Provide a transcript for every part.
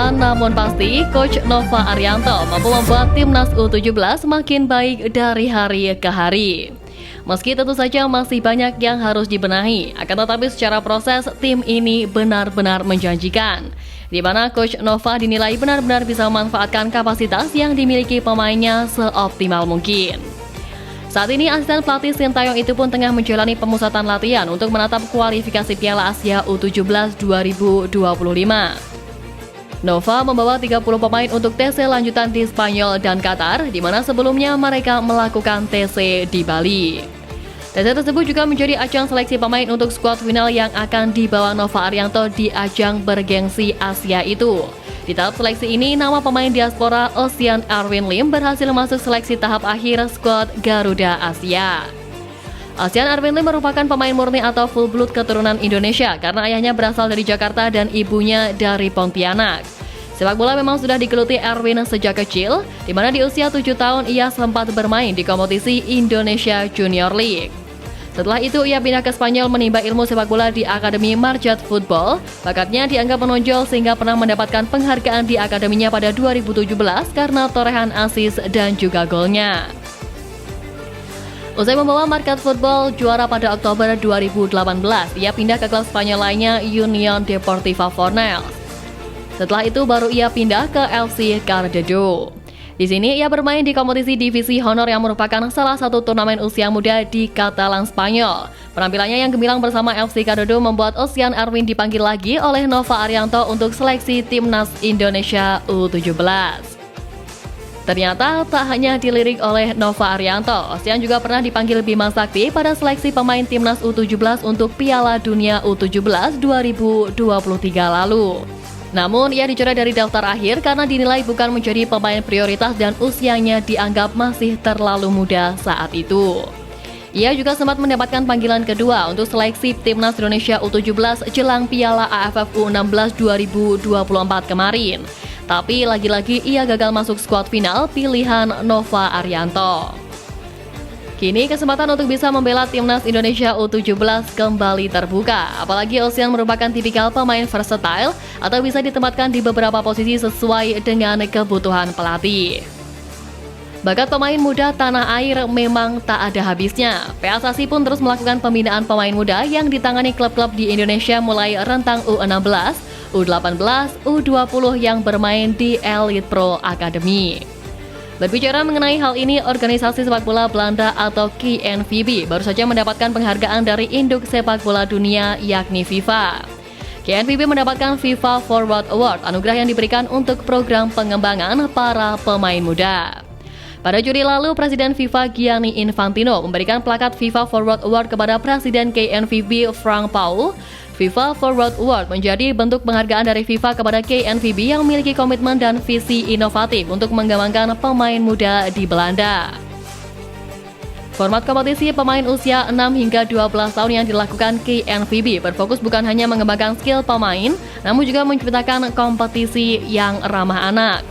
bertahan, namun pasti Coach Nova Arianto mampu membuat timnas U17 makin baik dari hari ke hari. Meski tentu saja masih banyak yang harus dibenahi, akan tetapi secara proses tim ini benar-benar menjanjikan, di mana Coach Nova dinilai benar-benar bisa memanfaatkan kapasitas yang dimiliki pemainnya seoptimal mungkin. Saat ini asisten pelatih Sintayong itu pun tengah menjalani pemusatan latihan untuk menatap kualifikasi Piala Asia U17 2025. Nova membawa 30 pemain untuk TC lanjutan di Spanyol dan Qatar, di mana sebelumnya mereka melakukan TC di Bali. TC tersebut juga menjadi ajang seleksi pemain untuk skuad final yang akan dibawa Nova Arianto di ajang bergengsi Asia itu. Di tahap seleksi ini, nama pemain diaspora Ocean Erwin Lim berhasil masuk seleksi tahap akhir skuad Garuda Asia. Ocean Erwin Lim merupakan pemain murni atau full blood keturunan Indonesia karena ayahnya berasal dari Jakarta dan ibunya dari Pontianak. Sepak bola memang sudah digeluti Erwin sejak kecil, di mana di usia 7 tahun ia sempat bermain di kompetisi Indonesia Junior League. Setelah itu ia pindah ke Spanyol menimba ilmu sepak bola di Akademi Marjat Football. Bakatnya dianggap menonjol sehingga pernah mendapatkan penghargaan di akademinya pada 2017 karena torehan assist dan juga golnya. Usai membawa Marjat Football juara pada Oktober 2018, ia pindah ke klub Spanyol lainnya Union Deportiva Fornells. Setelah itu baru ia pindah ke FC Cardedeu. Di sini ia bermain di kompetisi Divisi Honor yang merupakan salah satu turnamen usia muda di Catalan Spanyol. Penampilannya yang gemilang bersama FC Cardedeu membuat Ocean Erwin dipanggil lagi oleh Nova Arianto untuk seleksi timnas Indonesia U17. Ternyata tak hanya dilirik oleh Nova Arianto, Ocean juga pernah dipanggil Bima Sakti pada seleksi pemain timnas U17 untuk Piala Dunia U17 2023 lalu. Namun, ia dicoret dari daftar akhir karena dinilai bukan menjadi pemain prioritas dan usianya dianggap masih terlalu muda saat itu. Ia juga sempat mendapatkan panggilan kedua untuk seleksi timnas Indonesia U17 jelang Piala AFF U16 2024 kemarin. Tapi lagi-lagi ia gagal masuk skuad final pilihan Nova Arianto. Kini kesempatan untuk bisa membela timnas Indonesia U17 kembali terbuka. Apalagi Ocean merupakan tipikal pemain versatile atau bisa ditempatkan di beberapa posisi sesuai dengan kebutuhan pelatih. Bakat pemain muda tanah air memang tak ada habisnya. PSSI pun terus melakukan pembinaan pemain muda yang ditangani klub-klub di Indonesia mulai rentang U16, U18, U20 yang bermain di Elite Pro Academy. Berbicara mengenai hal ini, organisasi sepak bola Belanda atau KNVB baru saja mendapatkan penghargaan dari induk sepak bola dunia yakni FIFA. KNVB mendapatkan FIFA Forward Award, anugerah yang diberikan untuk program pengembangan para pemain muda. Pada Juli lalu, Presiden FIFA Gianni Infantino memberikan plakat FIFA Forward Award kepada Presiden KNVB Frank Paul. FIFA Forward Award menjadi bentuk penghargaan dari FIFA kepada KNVB yang memiliki komitmen dan visi inovatif untuk mengembangkan pemain muda di Belanda. Format kompetisi pemain usia 6 hingga 12 tahun yang dilakukan KNVB berfokus bukan hanya mengembangkan skill pemain, namun juga menciptakan kompetisi yang ramah anak.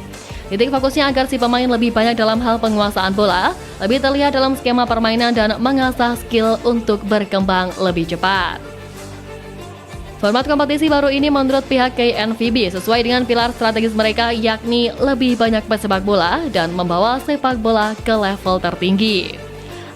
Titik fokusnya agar si pemain lebih banyak dalam hal penguasaan bola, lebih terlihat dalam skema permainan dan mengasah skill untuk berkembang lebih cepat. Format kompetisi baru ini menurut pihak KNVB sesuai dengan pilar strategis mereka yakni lebih banyak pesepak bola dan membawa sepak bola ke level tertinggi.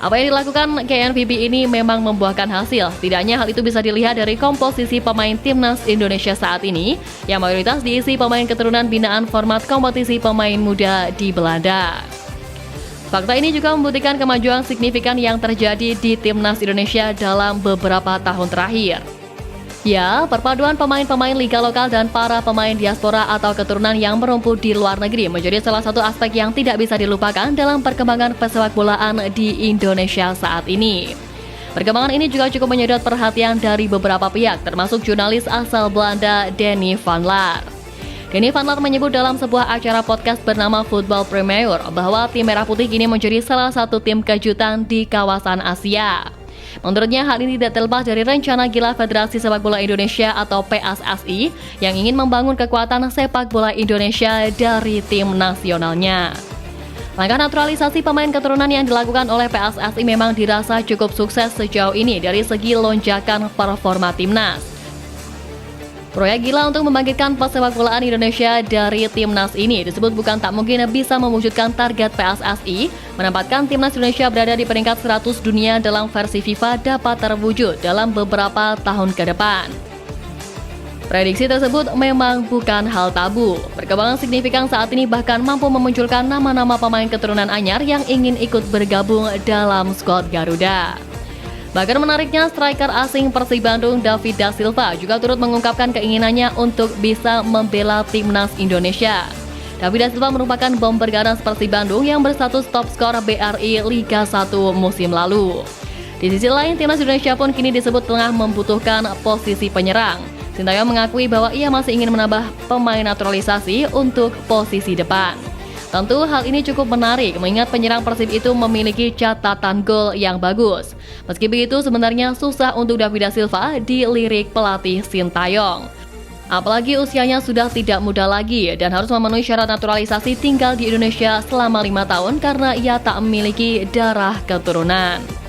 Apa yang dilakukan KNVB ini memang membuahkan hasil. Tidak hanya hal itu bisa dilihat dari komposisi pemain timnas Indonesia saat ini yang mayoritas diisi pemain keturunan binaan format kompetisi pemain muda di Belanda. Fakta ini juga membuktikan kemajuan signifikan yang terjadi di timnas Indonesia dalam beberapa tahun terakhir. Ya, perpaduan pemain-pemain liga lokal dan para pemain diaspora atau keturunan yang merumput di luar negeri menjadi salah satu aspek yang tidak bisa dilupakan dalam perkembangan pesepak bolaan di Indonesia saat ini. Perkembangan ini juga cukup menyedot perhatian dari beberapa pihak, termasuk jurnalis asal Belanda Denny van Laar. Denny van Laar menyebut dalam sebuah acara podcast bernama Football Premier bahwa tim Merah Putih kini menjadi salah satu tim kejutan di kawasan Asia. Menurutnya hal ini tidak terlepas dari rencana gila Federasi Sepak Bola Indonesia atau PSSI yang ingin membangun kekuatan sepak bola Indonesia dari tim nasionalnya. Langkah naturalisasi pemain keturunan yang dilakukan oleh PSSI memang dirasa cukup sukses sejauh ini dari segi lonjakan performa timnas. Proyek gila untuk membangkitkan pesepak bolaan Indonesia dari timnas ini disebut bukan tak mungkin bisa mewujudkan target PSSI menempatkan timnas Indonesia berada di peringkat 100 dunia dalam versi FIFA dapat terwujud dalam beberapa tahun ke depan. Prediksi tersebut memang bukan hal tabu. Perkembangan signifikan saat ini bahkan mampu memunculkan nama-nama pemain keturunan anyar yang ingin ikut bergabung dalam skuad Garuda. Bahkan menariknya, striker asing Persib Bandung David Da Silva juga turut mengungkapkan keinginannya untuk bisa membela timnas Indonesia. David Da Silva merupakan bomber ganas Persib Bandung yang berstatus top skor BRI Liga 1 musim lalu. Di sisi lain, timnas Indonesia pun kini disebut tengah membutuhkan posisi penyerang. Sintayong mengakui bahwa ia masih ingin menambah pemain naturalisasi untuk posisi depan. Tentu hal ini cukup menarik mengingat penyerang Persib itu memiliki catatan gol yang bagus. Meski begitu sebenarnya susah untuk David Da Silva dilirik pelatih Sintayong. Apalagi usianya sudah tidak muda lagi dan harus memenuhi syarat naturalisasi tinggal di Indonesia selama 5 tahun karena ia tak memiliki darah keturunan.